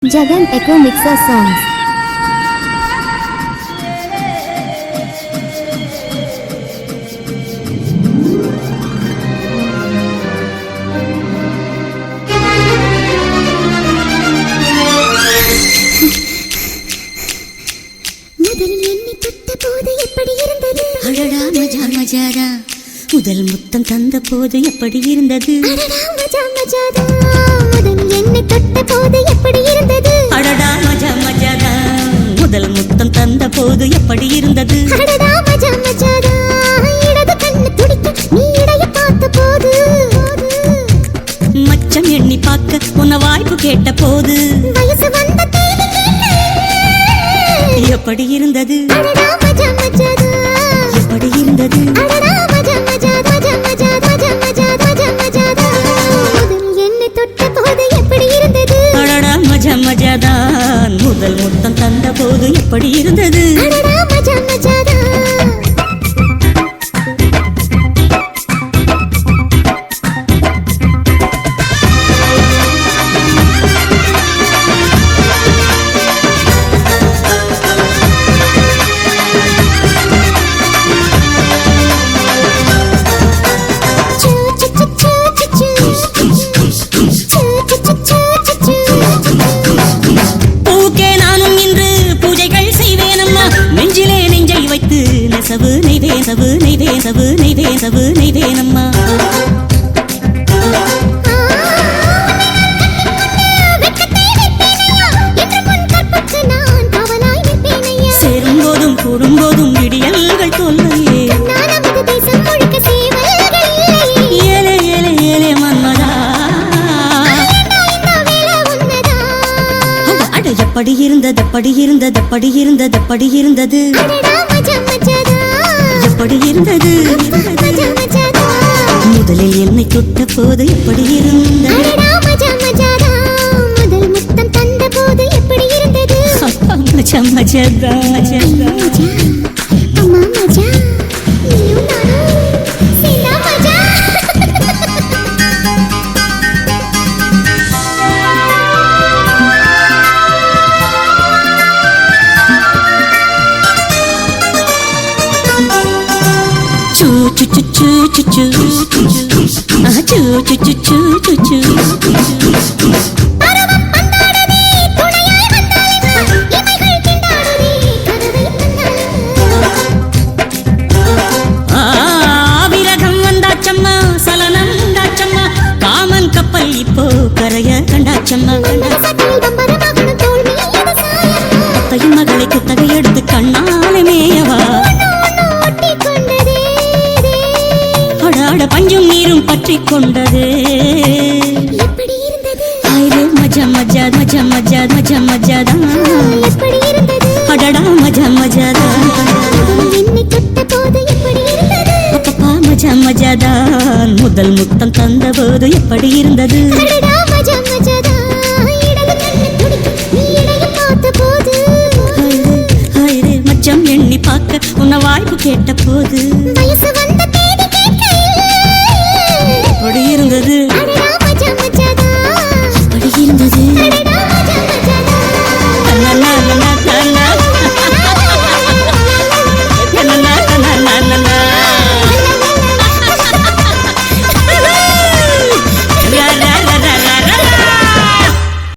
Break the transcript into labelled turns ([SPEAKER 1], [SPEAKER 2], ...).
[SPEAKER 1] Jagan Echo Mixer Songs.
[SPEAKER 2] முதல் முத்தம் தந்த போது எப்படி இருந்தது? அடடா மஜா மஜாதா முதல் முத்தம் தந்த போது எப்படி இருந்தது? மச்சம் எண்ணி பார்க்க உன்ன வாய்ப்பு கேட்ட போது எப்படி இருந்தது? எப்படி இருந்தது? அடடா மஜா மஜாதான் முதல் முத்தம் தந்த போது எப்படி இருந்தது? நெசவு நெய்வேசவு நெய்வேசவு நெய்வேசவு நெய்வேனம்மா சேரும் போதும் கூடும் போதும் விடியல்கள் தொல்லையே ஏலே ஏலே ஏலே மன்மதா அட எப்படி இருந்தது எப்படி இருந்தது எப்படி இருந்தது எப்படி இருந்தது? எப்படி இருந்தது? முதலில் என்னை தொட்ட போது எப்படி இருந்தது?
[SPEAKER 1] முதல் முத்தம் தந்த போது எப்படி இருந்தது?
[SPEAKER 2] மஜா மஜாதா மஜாதா
[SPEAKER 1] அம்மா மஜா நீயும் நானும் சீதா மஜா
[SPEAKER 2] விரகம் வந்தாச்சம்மா சலனம் உண்டாச்சம்மா காமன் கப்பல் இப்போ கரைய கண்டாச்சம்மா அத்தையின் மகளை குத்தகை எடுத்து கண்ணாலே மேயவா பஞ்சும் நீரும் பற்றி கொண்டது மஜா மஜா மஜா மஜா மஜா மஜாதா அடடா மஜா மஜாதா அப்பப்பா மஜா மஜாதான் முதல் முத்தம் தந்த போது எப்படி இருந்தது? மச்சம் எண்ணி பார்க்க உன்ன வாய்ப்பு கேட்ட போது